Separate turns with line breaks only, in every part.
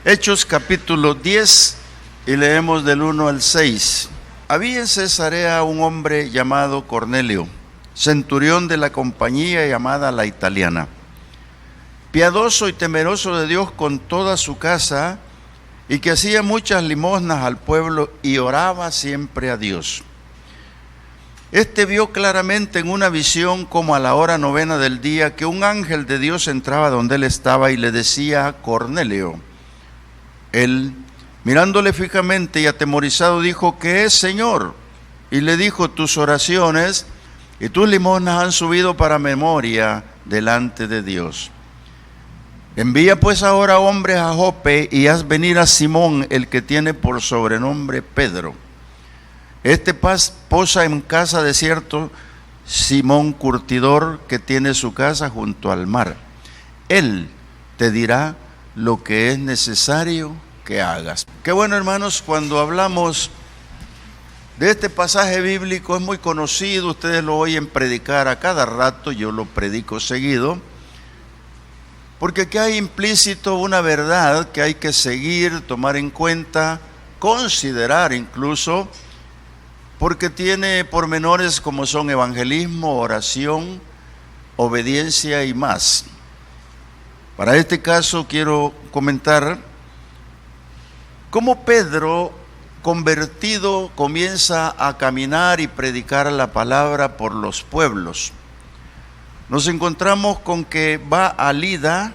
Hechos capítulo 10 y leemos del 1 al 6. Había en Cesarea un hombre llamado Cornelio, centurión de la compañía llamada La Italiana, piadoso y temeroso de Dios con toda su casa, y que hacía muchas limosnas al pueblo y oraba siempre a Dios. Este vio claramente en una visión, como a la hora 9 del día, que un ángel de Dios entraba donde él estaba y le decía: Cornelio. Él, mirándole fijamente y atemorizado, dijo: ¿qué es, Señor? Y le dijo: tus oraciones y tus limosnas han subido para memoria delante de Dios. Envía pues ahora hombres a Jope y haz venir a Simón, el que tiene por sobrenombre Pedro. Este posa en casa de cierto Simón curtidor, que tiene su casa junto al mar. Él te dirá lo que es necesario que hagas. Qué bueno, hermanos, cuando hablamos de este pasaje bíblico, es muy conocido, ustedes lo oyen predicar a cada rato, yo lo predico seguido, porque aquí hay implícito una verdad que hay que seguir, tomar en cuenta, considerar incluso, porque tiene pormenores como son evangelismo, oración, obediencia y más. Para este caso quiero comentar cómo Pedro, convertido, comienza a caminar y predicar la palabra por los pueblos. Nos encontramos con que va a Lida,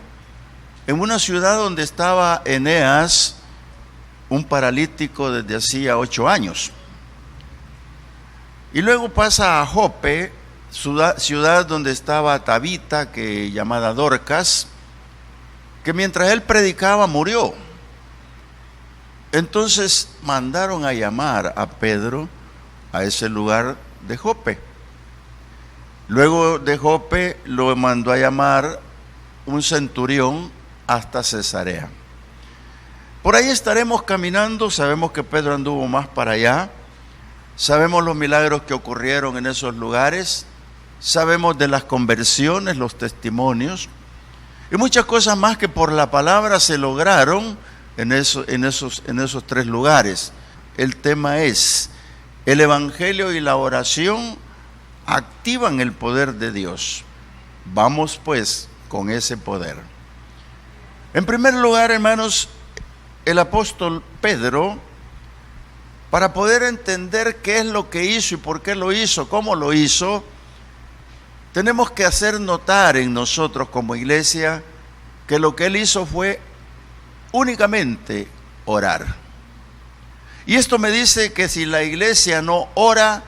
en una ciudad donde estaba Eneas, un paralítico desde hacía 8 años. Y luego pasa a Jope, ciudad donde estaba Tabita, llamada Dorcas, que mientras él predicaba murió. Entonces mandaron a llamar a Pedro a ese lugar de Jope. Luego de Jope lo mandó a llamar un centurión hasta Cesarea. Por ahí estaremos caminando, sabemos que Pedro anduvo más para allá, sabemos los milagros que ocurrieron en esos lugares, sabemos de las conversiones, los testimonios y muchas cosas más que por la palabra se lograron en esos 3 lugares. El tema es: el evangelio y la oración activan el poder de Dios. Vamos pues con ese poder. En primer lugar, hermanos, el apóstol Pedro, para poder entender qué es lo que hizo y por qué lo hizo, cómo lo hizo, tenemos que hacer notar en nosotros como iglesia que lo que él hizo fue únicamente orar. Y esto me dice que si la iglesia no ora,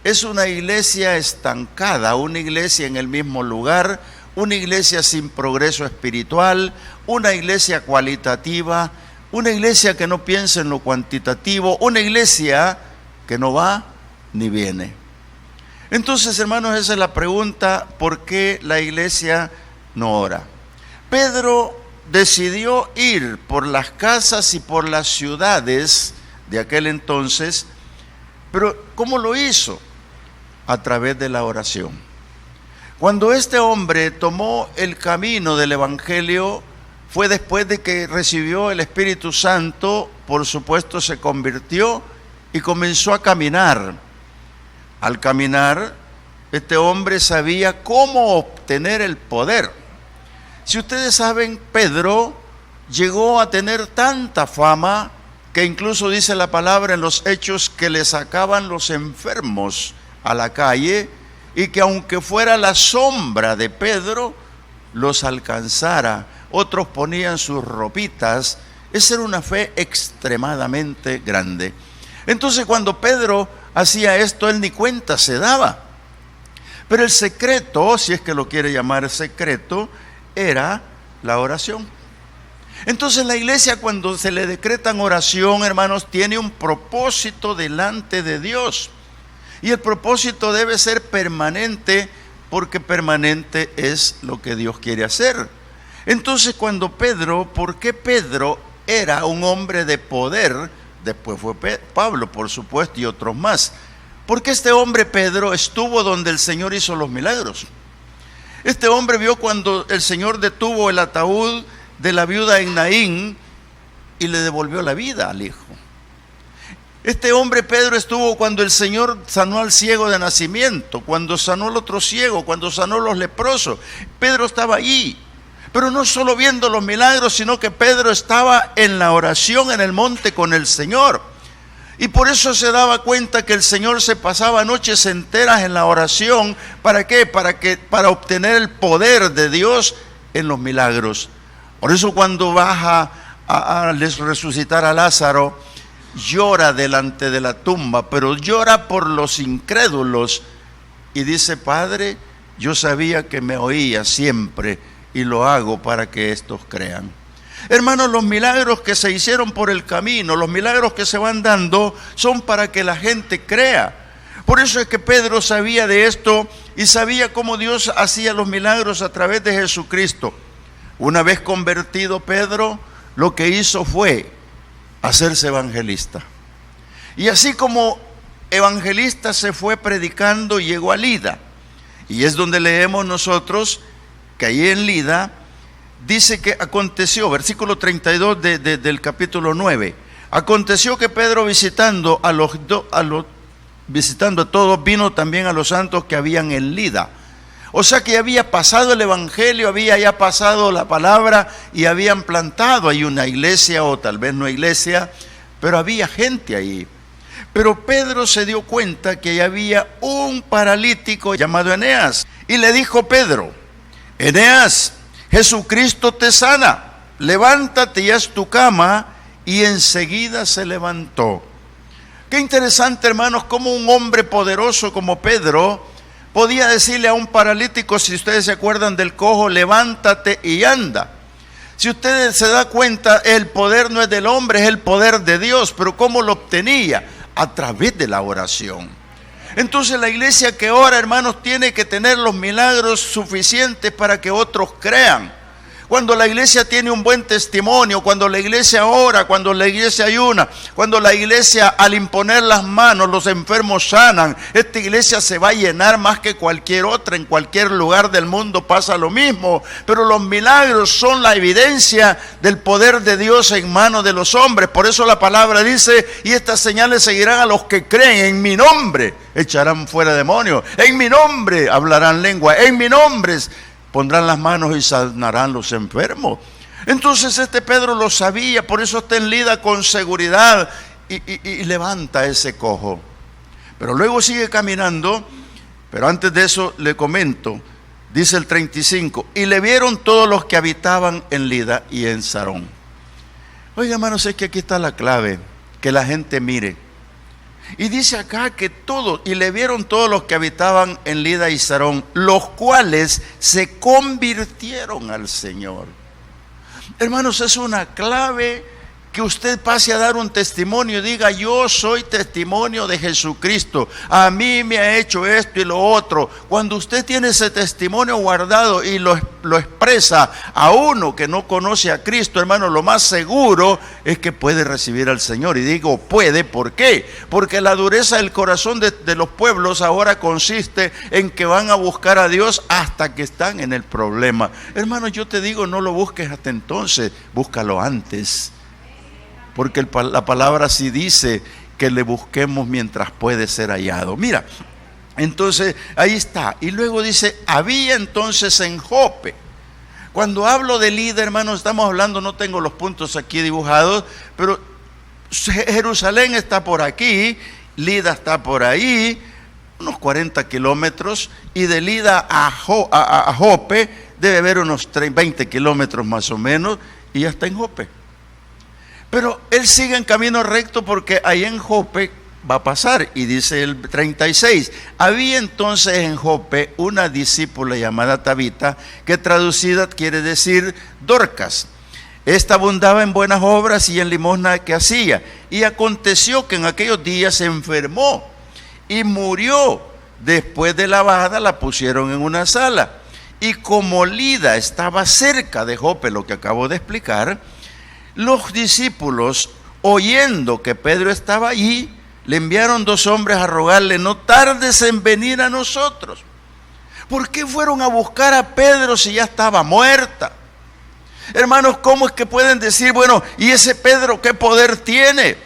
es una iglesia estancada, una iglesia en el mismo lugar, una iglesia sin progreso espiritual, una iglesia cualitativa, una iglesia que no piensa en lo cuantitativo, una iglesia que no va ni viene. Entonces, hermanos, esa es la pregunta: ¿por qué la iglesia no ora? Pedro decidió ir por las casas y por las ciudades de aquel entonces, pero ¿cómo lo hizo? A través de la oración. Cuando este hombre tomó el camino del evangelio, fue después de que recibió el Espíritu Santo, por supuesto se convirtió y comenzó a caminar. Al caminar, este hombre sabía cómo obtener el poder. Si ustedes saben, Pedro llegó a tener tanta fama que incluso dice la palabra en los Hechos que le sacaban los enfermos a la calle y que aunque fuera la sombra de Pedro, los alcanzara. Otros ponían sus ropitas. Esa era una fe extremadamente grande. Entonces, cuando Pedro hacía esto, él ni cuenta se daba. Pero el secreto, si es que lo quiere llamar secreto, era la oración. Entonces la iglesia, cuando se le decretan oración, hermanos, tiene un propósito delante de Dios. Y el propósito debe ser permanente, porque permanente es lo que Dios quiere hacer. Entonces ¿por qué Pedro era un hombre de poder? Después fue Pablo, por supuesto, y otros más. Porque este hombre Pedro estuvo donde el Señor hizo los milagros. Este hombre vio cuando el Señor detuvo el ataúd de la viuda en Naín y le devolvió la vida al hijo. Este hombre Pedro estuvo cuando el Señor sanó al ciego de nacimiento, cuando sanó al otro ciego, cuando sanó a los leprosos. Pedro estaba allí, pero no solo viendo los milagros, sino que Pedro estaba en la oración en el monte con el Señor. Y por eso se daba cuenta que el Señor se pasaba noches enteras en la oración. ¿Para qué? Para obtener el poder de Dios en los milagros. Por eso cuando baja a resucitar a Lázaro, llora delante de la tumba, pero llora por los incrédulos. Y dice: Padre, yo sabía que me oía siempre y lo hago para que estos crean. Hermanos, los milagros que se hicieron por el camino, los milagros que se van dando, son para que la gente crea. Por eso es que Pedro sabía de esto y sabía cómo Dios hacía los milagros a través de Jesucristo. Una vez convertido Pedro, lo que hizo fue hacerse evangelista. Y así como evangelista se fue predicando y llegó a Lida. Y es donde leemos nosotros que ahí en Lida dice que aconteció, versículo 32 del capítulo 9, aconteció que Pedro visitando a todos, vino también a los santos que habían en Lida. O sea que había pasado el evangelio, había ya pasado la palabra y habían plantado ahí una iglesia, o tal vez no iglesia, pero había gente ahí. Pero Pedro se dio cuenta que había un paralítico llamado Eneas, y le dijo Pedro: Eneas, Jesucristo te sana, levántate y haz tu cama. Y enseguida se levantó. Qué interesante, hermanos, cómo un hombre poderoso como Pedro podía decirle a un paralítico, si ustedes se acuerdan del cojo: levántate y anda. Si ustedes se dan cuenta, el poder no es del hombre, es el poder de Dios. Pero ¿cómo lo obtenía? A través de la oración. Entonces la iglesia que ora, hermanos, tiene que tener los milagros suficientes para que otros crean. Cuando la iglesia tiene un buen testimonio, cuando la iglesia ora, cuando la iglesia ayuna, cuando la iglesia al imponer las manos los enfermos sanan, esta iglesia se va a llenar más que cualquier otra. En cualquier lugar del mundo pasa lo mismo, pero los milagros son la evidencia del poder de Dios en manos de los hombres. Por eso la palabra dice: y estas señales seguirán a los que creen. En mi nombre echarán fuera demonios, en mi nombre hablarán lengua, en mi nombre pondrán las manos y sanarán los enfermos. Entonces este Pedro lo sabía, por eso está en Lida con seguridad y levanta ese cojo. Pero luego sigue caminando, pero antes de eso le comento, dice el 35, y le vieron todos los que habitaban en Lida y en Sarón. Oiga, hermanos, es que aquí está la clave, que la gente mire. Y dice acá que todos, y le vieron todos los que habitaban en Lida y Sarón, los cuales se convirtieron al Señor. Hermanos, es una clave que usted pase a dar un testimonio y diga: yo soy testimonio de Jesucristo, a mí me ha hecho esto y lo otro. Cuando usted tiene ese testimonio guardado y lo expresa a uno que no conoce a Cristo, hermano, lo más seguro es que puede recibir al Señor. Y digo puede, ¿por qué? Porque la dureza del corazón de los pueblos ahora consiste en que van a buscar a Dios hasta que están en el problema. Hermano, yo te digo, no lo busques hasta entonces, búscalo antes. Porque la palabra sí dice que le busquemos mientras puede ser hallado. Mira, entonces ahí está. Y luego dice: había entonces en Jope. Cuando hablo de Lida, hermanos, estamos hablando, no tengo los puntos aquí dibujados, pero Jerusalén está por aquí, Lida está por ahí, unos 40 kilómetros, y de Lida a Jope debe haber unos 20 kilómetros más o menos, y ya está en Jope. Pero él sigue en camino recto porque ahí en Jope va a pasar. Y dice el 36, había entonces en Jope una discípula llamada Tabita, que traducida quiere decir Dorcas. Esta abundaba en buenas obras y en limosna que hacía. Y aconteció que en aquellos días se enfermó y murió. Después de lavada la pusieron en una sala. Y como Lida estaba cerca de Jope, lo que acabo de explicar, los discípulos, oyendo que Pedro estaba allí, le enviaron 2 hombres a rogarle: no tardes en venir a nosotros. ¿Por qué fueron a buscar a Pedro si ya estaba muerta? Hermanos, ¿cómo es que pueden decir, bueno, ¿y ese Pedro qué poder tiene?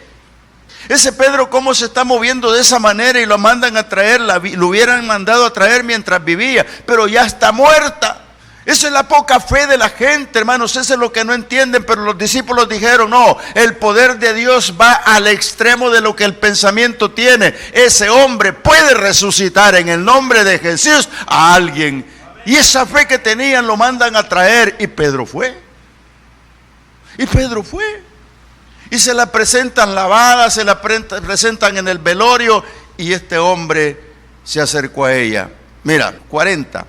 Ese Pedro, ¿cómo se está moviendo de esa manera? Y lo mandan a traer, lo hubieran mandado a traer mientras vivía, pero ya está muerta. Esa es la poca fe de la gente, hermanos. Eso es lo que no entienden, pero los discípulos dijeron, no, el poder de Dios va al extremo de lo que el pensamiento tiene. Ese hombre puede resucitar en el nombre de Jesús a alguien. Y esa fe que tenían lo mandan a traer, y Pedro fue. Y Pedro fue. Y se la presentan lavada, se la presentan en el velorio, y este hombre se acercó a ella. Mira, 40.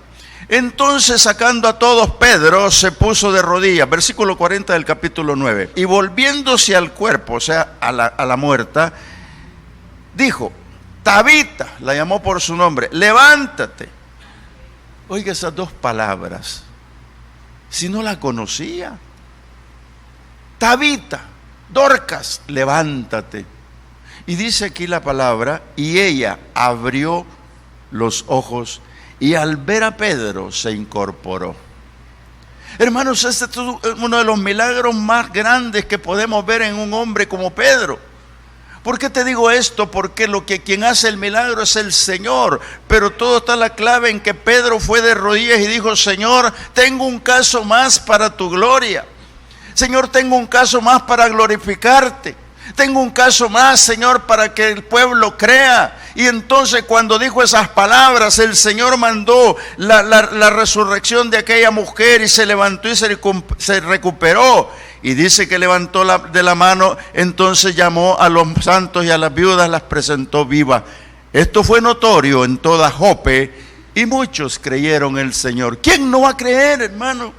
Entonces, sacando a todos, Pedro se puso de rodillas, versículo 40 del capítulo 9, y volviéndose al cuerpo, o sea, a la muerta, dijo, Tabita, la llamó por su nombre, levántate. Oiga esas dos palabras, si no la conocía. Tabita, Dorcas, levántate. Y dice aquí la palabra, y ella abrió los ojos, y al ver a Pedro se incorporó. Hermanos, este es uno de los milagros más grandes que podemos ver en un hombre como Pedro. ¿Por qué te digo esto? Porque quien hace el milagro es el Señor. Pero todo está la clave en que Pedro fue de rodillas y dijo, Señor, tengo un caso más para tu gloria. Señor, tengo un caso más para glorificarte. Tengo un caso más, Señor, para que el pueblo crea. Y entonces cuando dijo esas palabras, el Señor mandó la resurrección de aquella mujer, y se levantó y se recuperó. Y dice que levantó de la mano, entonces llamó a los santos y a las viudas, las presentó vivas. Esto fue notorio en toda Jope, y muchos creyeron en el Señor. ¿Quién no va a creer, hermano?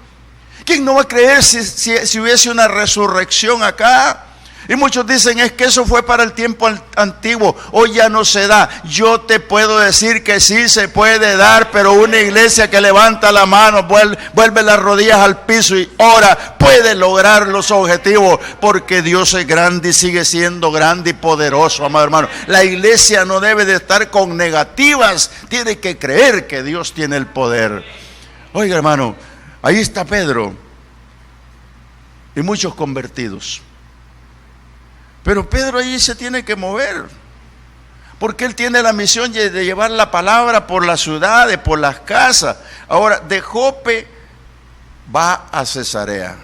¿Quién no va a creer si hubiese una resurrección acá? Y muchos dicen, es que eso fue para el tiempo antiguo, hoy ya no se da. Yo te puedo decir que sí se puede dar, pero una iglesia que levanta la mano, vuelve las rodillas al piso y ora, puede lograr los objetivos, porque Dios es grande y sigue siendo grande y poderoso, amado hermano. La iglesia no debe de estar con negativas, tiene que creer que Dios tiene el poder. Oiga, hermano, ahí está Pedro y muchos convertidos. Pero Pedro allí se tiene que mover, porque él tiene la misión de llevar la palabra por las ciudades, por las casas. Ahora, de Jope va a Cesarea.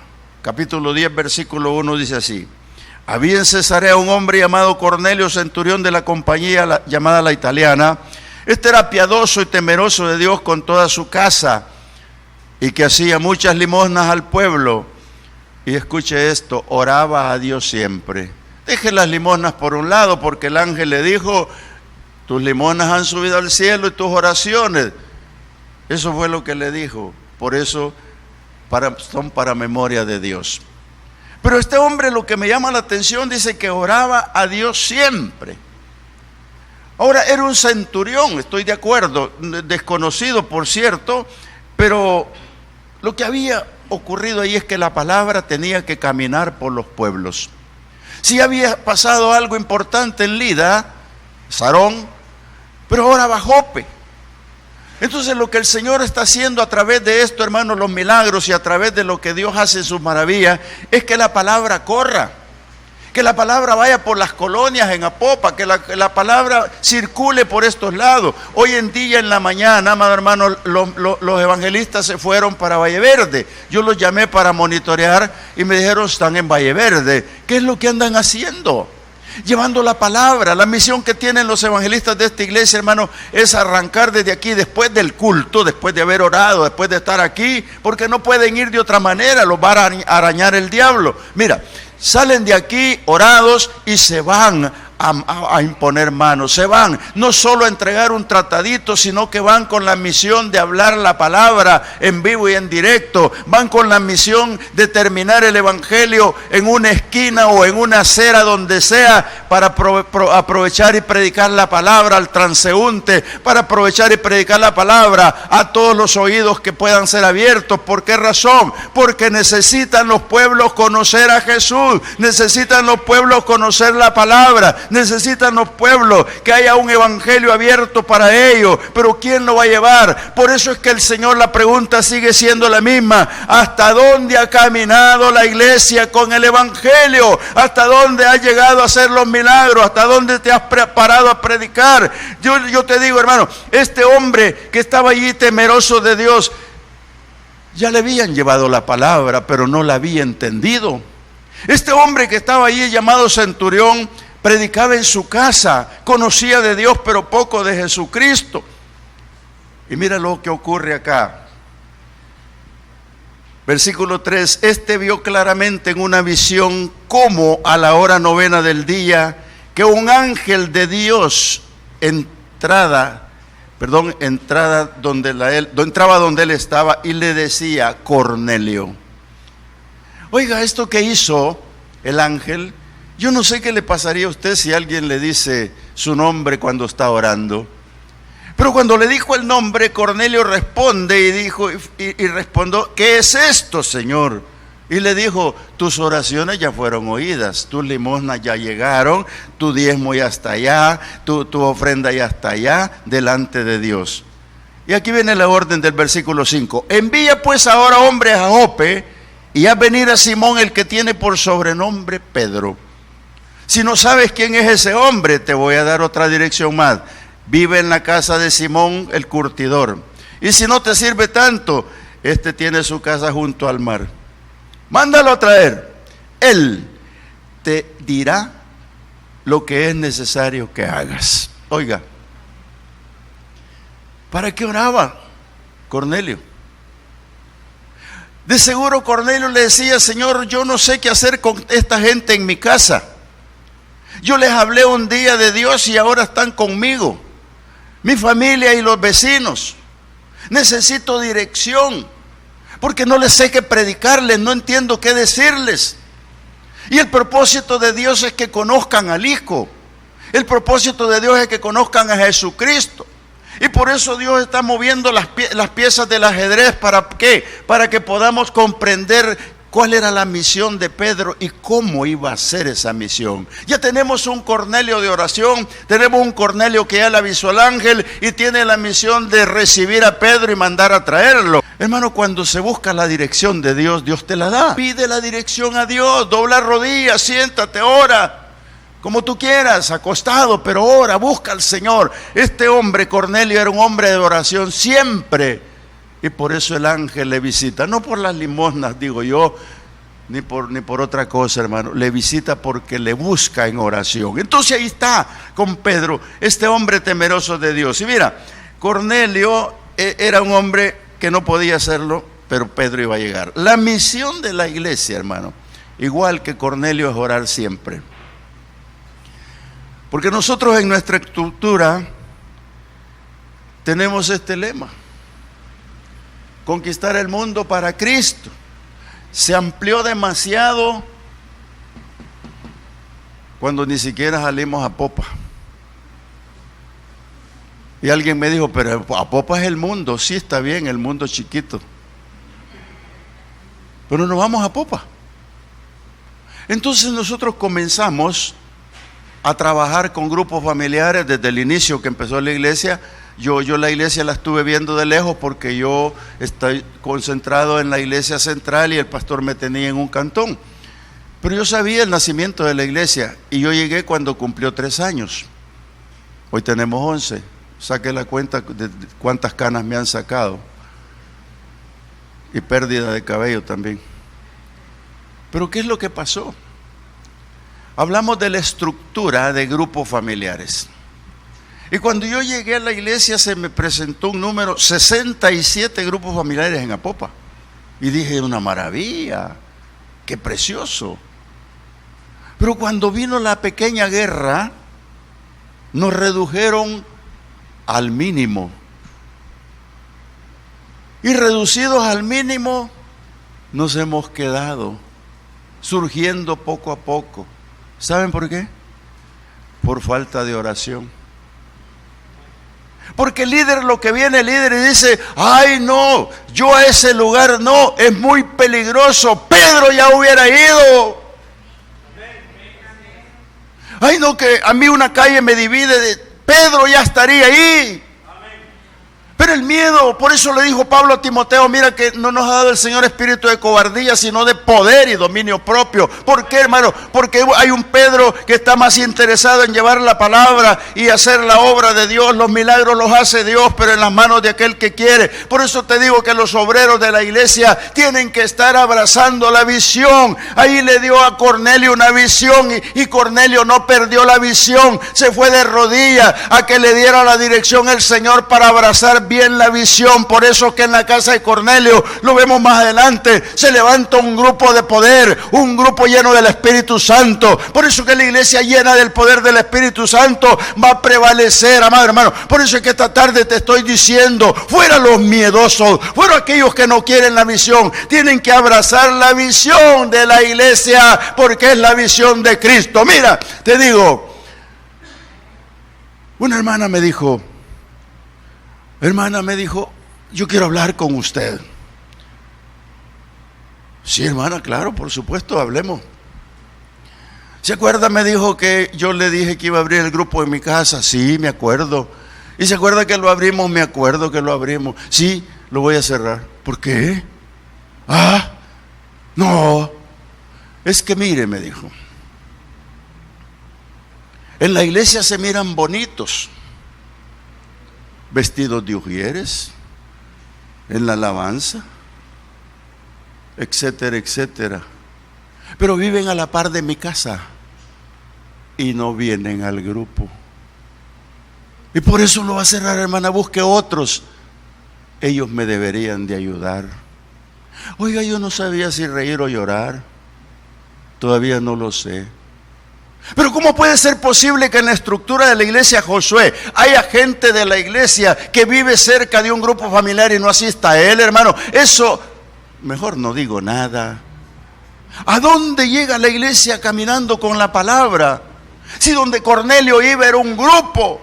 Capítulo 10, versículo 1 dice así: había en Cesarea un hombre llamado Cornelio, centurión de la compañía llamada La Italiana. Este era piadoso y temeroso de Dios con toda su casa, y que hacía muchas limosnas al pueblo. Y escuche esto, oraba a Dios siempre. Deje las limosnas por un lado, porque el ángel le dijo, tus limosnas han subido al cielo y tus oraciones. Eso fue lo que le dijo. Por eso son para memoria de Dios. Pero este hombre, lo que me llama la atención, dice que oraba a Dios siempre. Ahora, era un centurión, estoy de acuerdo, desconocido por cierto, pero lo que había ocurrido ahí es que la palabra tenía que caminar por los pueblos. Sí había pasado algo importante en Lida, Sarón, pero ahora va Jope. Entonces lo que el Señor está haciendo a través de esto, hermanos, los milagros, y a través de lo que Dios hace en sus maravillas, es que la palabra corra, que la palabra vaya por las colonias en Apopa, que la palabra circule por estos lados. Hoy en día en la mañana, amado hermano, los evangelistas se fueron para Valle Verde. Yo los llamé para monitorear y me dijeron, están en Valle Verde. ¿Qué es lo que andan haciendo? Llevando la palabra. La misión que tienen los evangelistas de esta iglesia, hermano, es arrancar desde aquí, después del culto, después de haber orado, después de estar aquí, porque no pueden ir de otra manera, los va a arañar el diablo. Mira, salen de aquí orados y se van a imponer manos, se van no solo a entregar un tratadito, sino que van con la misión de hablar la palabra en vivo y en directo, van con la misión de terminar el evangelio en una esquina o en una acera, donde sea, para aprovechar y predicar la palabra al transeúnte, para aprovechar y predicar la palabra a todos los oídos que puedan ser abiertos. ¿Por qué razón? Porque necesitan los pueblos conocer a Jesús, necesitan los pueblos conocer la palabra, necesitan los pueblos que haya un evangelio abierto para ellos, pero ¿quién lo va a llevar? Por eso es que el Señor, la pregunta sigue siendo la misma: ¿hasta dónde ha caminado la iglesia con el evangelio? ¿Hasta dónde ha llegado a hacer los milagros? ¿Hasta dónde te has preparado a predicar? Yo te digo, hermano, este hombre que estaba allí temeroso de Dios, ya le habían llevado la palabra, pero no la había entendido. Este hombre que estaba allí, llamado centurión, predicaba en su casa, conocía de Dios, pero poco de Jesucristo. Y mira lo que ocurre acá. Versículo 3: este vio claramente en una visión cómo a la hora 9 del día, que un ángel de Dios entraba donde él estaba y le decía: Cornelio. Oiga, esto que hizo el ángel, yo no sé qué le pasaría a usted si alguien le dice su nombre cuando está orando. Pero cuando le dijo el nombre, Cornelio responde y respondió: ¿qué es esto, Señor? Y le dijo: tus oraciones ya fueron oídas, tus limosnas ya llegaron, tu diezmo ya está allá, tu ofrenda ya está allá delante de Dios. Y aquí viene la orden del versículo 5: envía pues ahora hombres a Jope y haz venir a Simón, el que tiene por sobrenombre Pedro. Si no sabes quién es ese hombre, te voy a dar otra dirección más: vive en la casa de Simón el curtidor. Y si no te sirve tanto, este tiene su casa junto al mar. Mándalo a traer. Él te dirá lo que es necesario que hagas. Oiga, ¿para qué oraba Cornelio? De seguro Cornelio le decía: Señor, yo no sé qué hacer con esta gente en mi casa. Yo les hablé un día de Dios y ahora están conmigo, mi familia y los vecinos. Necesito dirección, porque no les sé qué predicarles, no entiendo qué decirles. Y el propósito de Dios es que conozcan al Hijo. El propósito de Dios es que conozcan a Jesucristo. Y por eso Dios está moviendo las piezas del ajedrez. ¿Para qué? Para que podamos comprender cuál era la misión de Pedro y cómo iba a ser esa misión. Ya tenemos un Cornelio de oración, tenemos un Cornelio que ya le avisó al ángel y tiene la misión de recibir a Pedro y mandar a traerlo. Hermano, cuando se busca la dirección de Dios, Dios te la da. Pide la dirección a Dios, dobla rodillas, siéntate, ora. Como tú quieras, acostado, pero ora, busca al Señor. Este hombre, Cornelio, era un hombre de oración siempre. Y por eso el ángel le visita, no por las limosnas, digo yo, ni por otra cosa, hermano. Le visita porque le busca en oración. Entonces ahí está con Pedro, este hombre temeroso de Dios. Y mira, Cornelio era un hombre que no podía hacerlo, pero Pedro iba a llegar. La misión de la iglesia, hermano, igual que Cornelio, es orar siempre. Porque nosotros en nuestra estructura tenemos este lema: conquistar el mundo para Cristo. Se amplió demasiado cuando ni siquiera salimos a popa. Y alguien me dijo: pero a popa es el mundo. Sí, está bien, el mundo es chiquito, pero nos vamos a popa. Entonces nosotros comenzamos a trabajar con grupos familiares desde el inicio que empezó la iglesia. Yo la iglesia la estuve viendo de lejos porque yo estoy concentrado en la iglesia central y el pastor me tenía en un cantón. Pero yo sabía el nacimiento de la iglesia y yo llegué cuando cumplió 3 años. Hoy tenemos 11. Saqué la cuenta de cuántas canas me han sacado. Y pérdida de cabello también. Pero ¿qué es lo que pasó? Hablamos de la estructura de grupos familiares. Y cuando yo llegué a la iglesia se me presentó un número, 67 grupos familiares en Apopa. Y dije: una maravilla, qué precioso. Pero cuando vino la pequeña guerra, nos redujeron al mínimo. Y reducidos al mínimo, nos hemos quedado surgiendo poco a poco. ¿Saben por qué? Por falta de oración. Porque el líder, lo que viene el líder y dice: ay no, yo a ese lugar no, es muy peligroso, Pedro ya hubiera ido. Ay, no, que a mí una calle me divide, Pedro ya estaría ahí. Pero el miedo, por eso le dijo Pablo a Timoteo, mira que no nos ha dado el Señor espíritu de cobardía, sino de poder y dominio propio. ¿Por qué, hermano? Porque hay un Pedro que está más interesado en llevar la palabra y hacer la obra de Dios. Los milagros los hace Dios, pero en las manos de aquel que quiere. Por eso te digo que los obreros de la iglesia tienen que estar abrazando la visión. Ahí le dio a Cornelio una visión y Cornelio no perdió la visión. Se fue de rodillas a que le diera la dirección el Señor para abrazar bien la visión. Por eso que en la casa de Cornelio, lo vemos más adelante, se levanta un grupo de poder, un grupo lleno del Espíritu Santo. Por eso que la iglesia llena del poder del Espíritu Santo va a prevalecer, amado hermano. Por eso es que esta tarde te estoy diciendo, fuera los miedosos, fuera aquellos que no quieren la visión, tienen que abrazar la visión de la iglesia, porque es la visión de Cristo. Mira, te digo, una hermana me dijo, yo quiero hablar con usted. Sí, hermana, claro, por supuesto, hablemos. ¿Se acuerda? Me dijo que yo le dije que iba a abrir el grupo en mi casa. Sí, me acuerdo. ¿Y se acuerda que lo abrimos? Me acuerdo que lo abrimos. Sí, lo voy a cerrar. ¿Por qué? No. Es que mire, me dijo, en la iglesia se miran bonitos, vestidos de ujieres, en la alabanza, etcétera, etcétera. Pero viven a la par de mi casa y no vienen al grupo. Y por eso lo va a cerrar, hermana. Busque otros. Ellos me deberían de ayudar. Oiga, yo no sabía si reír o llorar. Todavía no lo sé. Pero ¿cómo puede ser posible que en la estructura de la iglesia Josué haya gente de la iglesia que vive cerca de un grupo familiar y no asista a él, hermano? Eso, mejor no digo nada. ¿A dónde llega la iglesia caminando con la palabra? Si donde Cornelio iba era un grupo.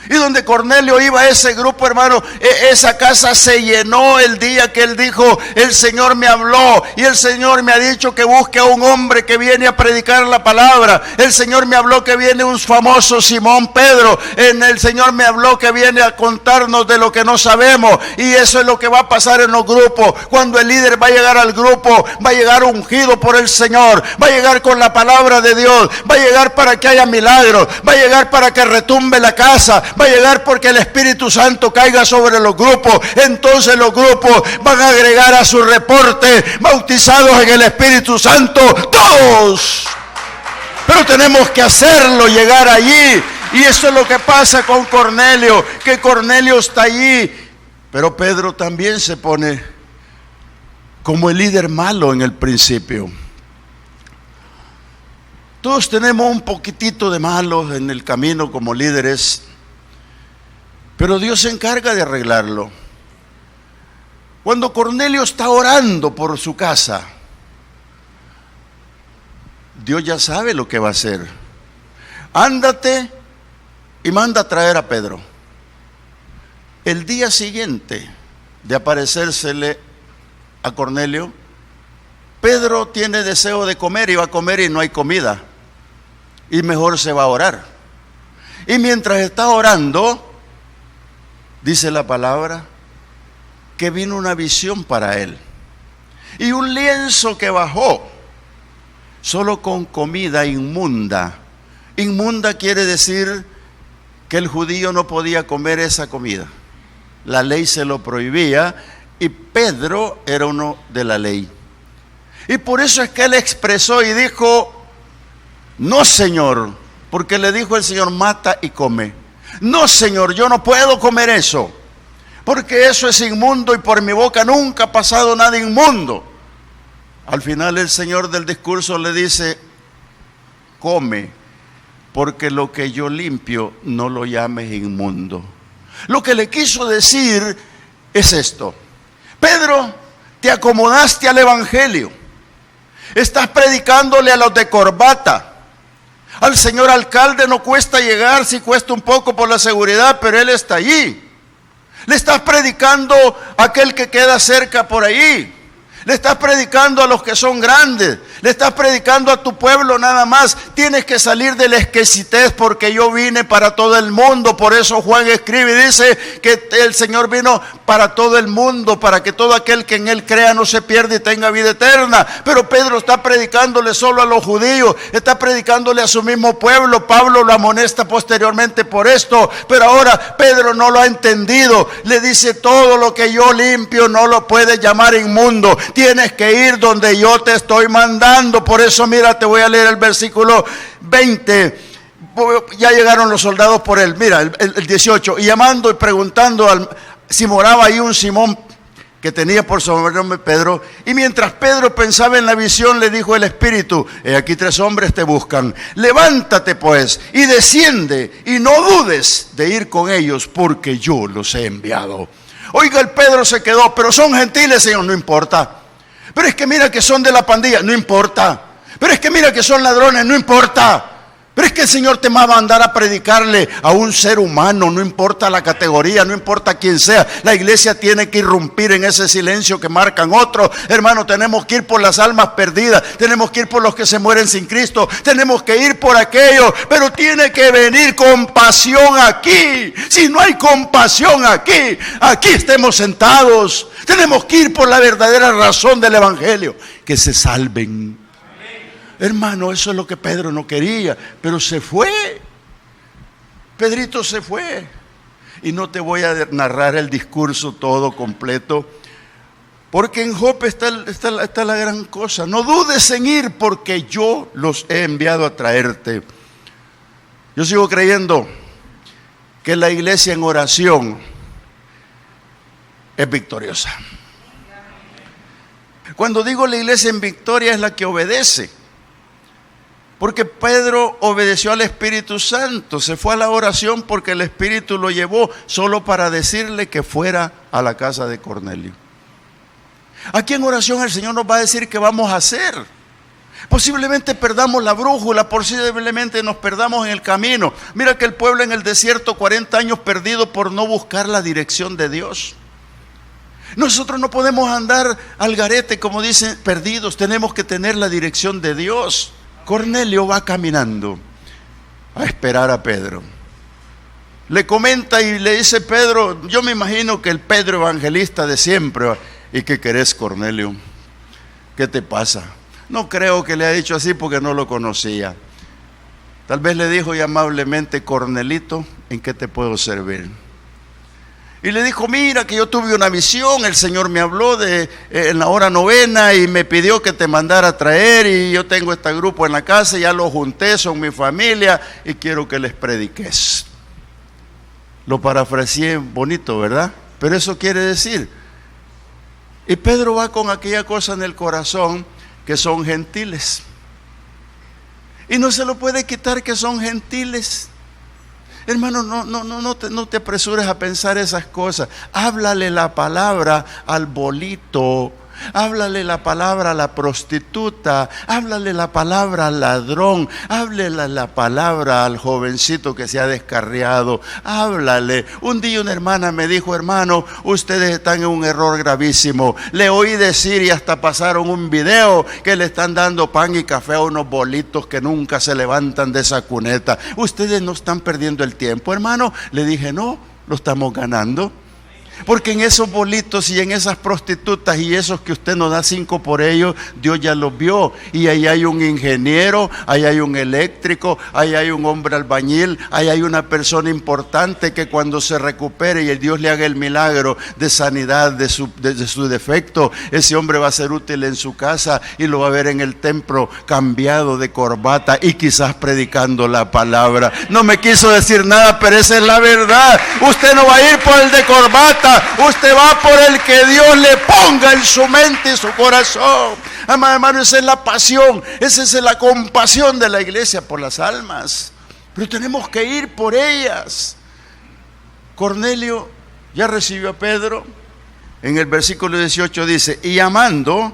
Y donde Cornelio iba, ese grupo, hermano, esa casa se llenó el día que él dijo, el Señor me habló y el Señor me ha dicho que busque a un hombre que viene a predicar la palabra. El Señor me habló que viene un famoso Simón Pedro. El Señor me habló que viene a contarnos de lo que no sabemos. Y eso es lo que va a pasar en los grupos. Cuando el líder va a llegar al grupo, va a llegar ungido por el Señor, va a llegar con la palabra de Dios, va a llegar para que haya milagros, va a llegar para que retumbe la casa, va a llegar porque el Espíritu Santo caiga sobre los grupos. Entonces los grupos van a agregar a su reporte, bautizados en el Espíritu Santo, todos. Pero tenemos que hacerlo llegar allí. Y eso es lo que pasa con Cornelio, que Cornelio está allí. Pero Pedro también se pone como el líder malo en el principio. Todos tenemos un poquitito de malos en el camino como líderes, pero Dios se encarga de arreglarlo. Cuando Cornelio está orando por su casa, Dios ya sabe lo que va a hacer. Ándate y manda a traer a Pedro. El día siguiente de aparecérsele a Cornelio, Pedro tiene deseo de comer y va a comer y no hay comida. Y mejor se va a orar. Y mientras está orando, dice la palabra que vino una visión para él. Y un lienzo que bajó, solo con comida inmunda. Inmunda quiere decir que el judío no podía comer esa comida. La ley se lo prohibía y Pedro era uno de la ley. Y por eso es que él expresó y dijo, no, Señor, porque le dijo el Señor, mata y come. No, Señor, yo no puedo comer eso, porque eso es inmundo y por mi boca nunca ha pasado nada inmundo. Al final el Señor del discurso le dice, come, porque lo que yo limpio no lo llames inmundo. Lo que le quiso decir es esto: Pedro, te acomodaste al evangelio, estás predicándole a los de corbata. Al señor alcalde no cuesta llegar, sí cuesta un poco por la seguridad, pero él está allí. Le estás predicando a aquel que queda cerca por ahí. Le estás predicando a los que son grandes. Le estás predicando a tu pueblo nada más. Tienes que salir de la exquisitez, porque yo vine para todo el mundo. Por eso Juan escribe y dice que el Señor vino para todo el mundo, para que todo aquel que en Él crea no se pierda y tenga vida eterna. Pero Pedro está predicándole solo a los judíos. Está predicándole a su mismo pueblo. Pablo lo amonesta posteriormente por esto. Pero ahora Pedro no lo ha entendido. Le dice: todo lo que yo limpio no lo puedes llamar inmundo. Tienes que ir donde yo te estoy mandando. Por eso, mira, te voy a leer el versículo 20. Ya llegaron los soldados por él. Mira, el 18. Y llamando y preguntando si moraba ahí un Simón, que tenía por sobrenombre Pedro. Y mientras Pedro pensaba en la visión, le dijo el Espíritu: he aquí 3 hombres te buscan. Levántate pues y desciende, y no dudes de ir con ellos, porque yo los he enviado. Oiga, el Pedro se quedó: pero son gentiles, Señor. No importa. Pero es que mira que son de la pandilla. No importa. Pero es que mira que son ladrones. No importa. Pero es que el Señor te va a mandar a predicarle a un ser humano, no importa la categoría, no importa quién sea. La iglesia tiene que irrumpir en ese silencio que marcan otros. Hermano, tenemos que ir por las almas perdidas, tenemos que ir por los que se mueren sin Cristo, tenemos que ir por aquellos, pero tiene que venir compasión aquí. Si no hay compasión aquí estemos sentados. Tenemos que ir por la verdadera razón del evangelio, que se salven. Hermano, eso es lo que Pedro no quería, pero se fue. Pedrito se fue. Y no te voy a narrar el discurso todo completo, porque en Jope está la gran cosa. No dudes en ir, porque yo los he enviado a traerte. Yo sigo creyendo que la iglesia en oración es victoriosa. Cuando digo la iglesia en victoria, es la que obedece. Porque Pedro obedeció al Espíritu Santo, se fue a la oración porque el Espíritu lo llevó solo para decirle que fuera a la casa de Cornelio. Aquí en oración el Señor nos va a decir qué vamos a hacer. Posiblemente perdamos la brújula, posiblemente nos perdamos en el camino. Mira que el pueblo en el desierto, 40 años perdido por no buscar la dirección de Dios. Nosotros no podemos andar al garete, como dicen, perdidos. Tenemos que tener la dirección de Dios. Cornelio va caminando a esperar a Pedro. Le comenta y le dice: Pedro, yo me imagino que el Pedro evangelista de siempre. ¿Y qué querés, Cornelio? ¿Qué te pasa? No creo que le haya dicho así, porque no lo conocía. Tal vez le dijo y amablemente: Cornelito, ¿en qué te puedo servir? Y le dijo: mira que yo tuve una visión, el Señor me habló en la hora 9 y me pidió que te mandara a traer, y yo tengo este grupo en la casa, ya lo junté, son mi familia y quiero que les prediques. Lo parafraseé bonito, ¿verdad? Pero eso quiere decir. Y Pedro va con aquella cosa en el corazón, que son gentiles. Y no se lo puede quitar que son gentiles. Hermano, no te apresures a pensar esas cosas. Háblale la palabra al bolito, háblale la palabra a la prostituta, háblale la palabra al ladrón, háblale la palabra al jovencito que se ha descarriado, háblale. Un día una hermana me dijo: hermano, ustedes están en un error gravísimo. Le oí decir, y hasta pasaron un video, que le están dando pan y café a unos bolitos que nunca se levantan de esa cuneta. Ustedes no están perdiendo el tiempo, hermano. Le dije: no, lo estamos ganando. Porque en esos bolitos y en esas prostitutas y esos que usted nos da 5 por ellos, Dios ya los vio. Y ahí hay un ingeniero, ahí hay un eléctrico, ahí hay un hombre albañil, ahí hay una persona importante que cuando se recupere y el Dios le haga el milagro de sanidad de su defecto, ese hombre va a ser útil en su casa y lo va a ver en el templo cambiado de corbata y quizás predicando la palabra. No me quiso decir nada, pero esa es la verdad. Usted no va a ir por el de corbata. Usted va por el que Dios le ponga en su mente y su corazón. Amado hermano, esa es la pasión, esa es la compasión de la iglesia por las almas. Pero tenemos que ir por ellas. Cornelio ya recibió a Pedro. En el versículo 18 dice: y llamando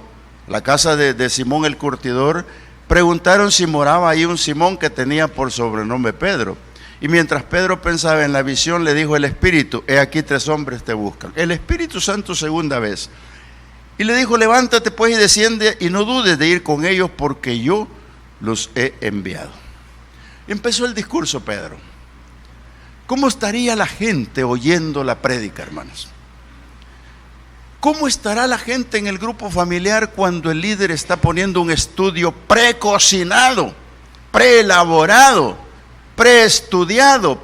la casa de Simón el curtidor, preguntaron si moraba ahí un Simón que tenía por sobrenombre Pedro. Y mientras Pedro pensaba en la visión, le dijo el Espíritu: he aquí 3 hombres te buscan. El Espíritu Santo segunda vez. Y le dijo: levántate pues y desciende y no dudes de ir con ellos, porque yo los he enviado. Empezó el discurso Pedro. ¿Cómo estaría la gente oyendo la prédica, hermanos? ¿Cómo estará la gente en el grupo familiar cuando el líder está poniendo un estudio precocinado, preelaborado, preestudiado,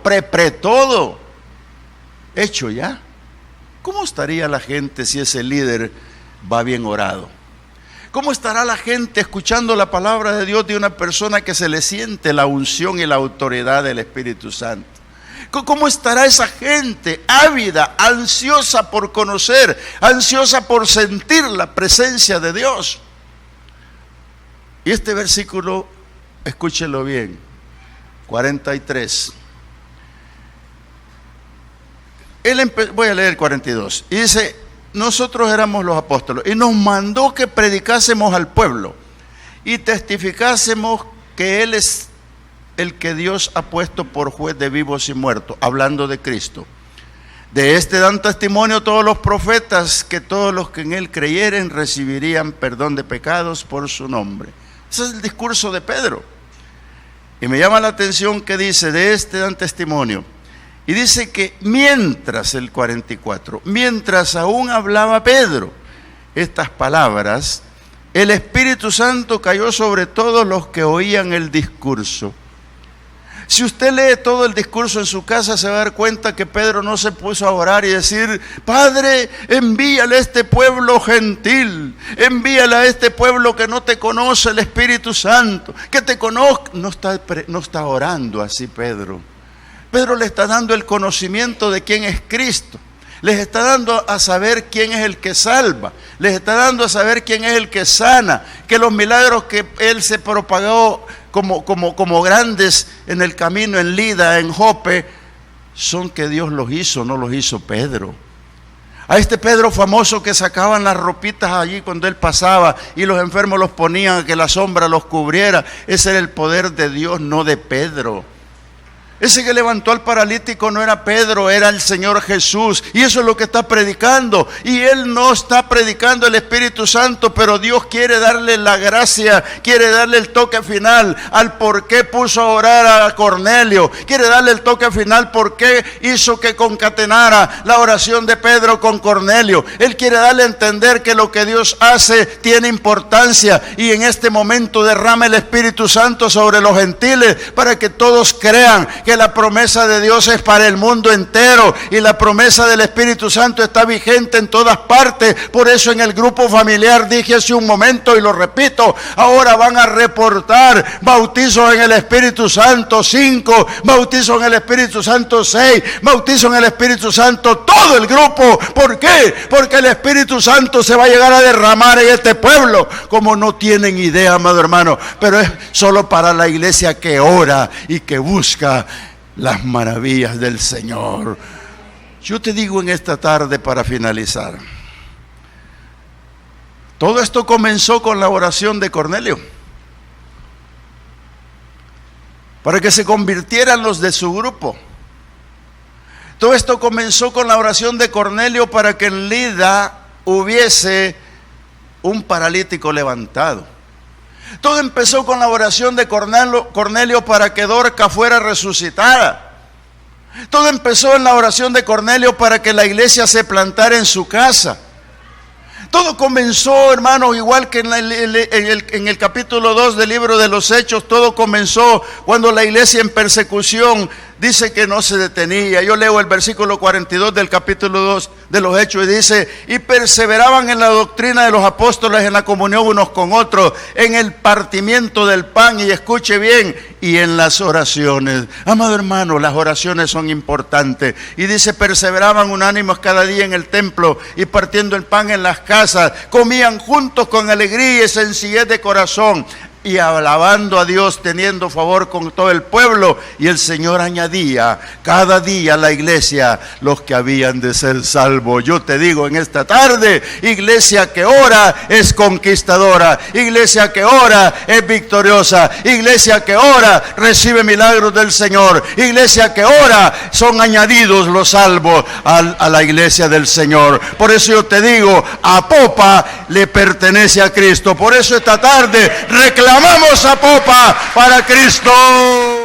todo hecho ya? ¿Cómo estaría la gente si ese líder va bien orado? ¿Cómo estará la gente escuchando la palabra de Dios de una persona que se le siente la unción y la autoridad del Espíritu Santo? ¿Cómo estará esa gente ávida, ansiosa por conocer, ansiosa por sentir la presencia de Dios? Y este versículo, escúchelo bien, 43. Voy a leer 42. Y dice: nosotros éramos los apóstoles y nos mandó que predicásemos al pueblo y testificásemos que Él es el que Dios ha puesto por juez de vivos y muertos, hablando de Cristo. De este dan testimonio todos los profetas, que todos los que en Él creyeren recibirían perdón de pecados por su nombre. Ese es el discurso de Pedro. Y me llama la atención que dice: de este dan testimonio. Y dice que mientras, el 44, mientras aún hablaba Pedro estas palabras, el Espíritu Santo cayó sobre todos los que oían el discurso. Si usted lee todo el discurso en su casa, se va a dar cuenta que Pedro no se puso a orar y decir: Padre, envíale a este pueblo gentil, envíale a este pueblo que no te conoce, el Espíritu Santo, que te conozca. No está orando así Pedro. Pedro le está dando el conocimiento de quién es Cristo. Les está dando a saber quién es el que salva. Les está dando a saber quién es el que sana. Que los milagros que él se propagó como grandes en el camino, en Lida, en Jope, son que Dios los hizo, no los hizo Pedro. A este Pedro famoso que sacaban las ropitas allí cuando él pasaba y los enfermos los ponían a que la sombra los cubriera. Ese era el poder de Dios, no de Pedro. Ese que levantó al paralítico no era Pedro, era el Señor Jesús. Y eso es lo que está predicando. Y él no está predicando el Espíritu Santo, pero Dios quiere darle la gracia, quiere darle el toque final al por qué puso a orar a Cornelio. Quiere darle el toque final por qué hizo que concatenara la oración de Pedro con Cornelio. Él quiere darle a entender que lo que Dios hace tiene importancia. Y en este momento derrama el Espíritu Santo sobre los gentiles para que todos crean que la promesa de Dios es para el mundo entero y la promesa del Espíritu Santo está vigente en todas partes. Por eso en el grupo familiar dije hace un momento y lo repito: ahora van a reportar bautizos en el Espíritu Santo 5, bautizos en el Espíritu Santo 6, bautizos en el Espíritu Santo, todo el grupo. ¿Por qué? Porque el Espíritu Santo se va a llegar a derramar en este pueblo como no tienen idea, amado hermano, pero es solo para la iglesia que ora y que busca las maravillas del Señor. Yo te digo en esta tarde, para finalizar, todo esto comenzó con la oración de Cornelio, para que se convirtieran los de su grupo. Todo esto comenzó con la oración de Cornelio para que en Lida hubiese un paralítico levantado. Todo empezó con la oración de Cornelio para que Dorca fuera resucitada. Todo empezó en la oración de Cornelio para que la iglesia se plantara en su casa. Todo comenzó, hermanos, igual que en el capítulo 2 del libro de los Hechos. Todo comenzó cuando la iglesia en persecución dice que no se detenía. Yo leo el versículo 42 del capítulo 2 de los Hechos y dice: y perseveraban en la doctrina de los apóstoles, en la comunión unos con otros, en el partimiento del pan, y escuche bien, y en las oraciones. Amado hermano, las oraciones son importantes. Y dice: perseveraban unánimes cada día en el templo y partiendo el pan en las casas, comían juntos con alegría y sencillez de corazón, y alabando a Dios, teniendo favor con todo el pueblo. Y el Señor añadía cada día a la iglesia los que habían de ser salvos. Yo te digo en esta tarde, iglesia que ora es conquistadora, iglesia que ora es victoriosa, iglesia que ora recibe milagros del Señor, iglesia que ora son añadidos los salvos a la iglesia del Señor. Por eso yo te digo, a popa le pertenece a Cristo. Por eso esta tarde reclamamos a popa para Cristo.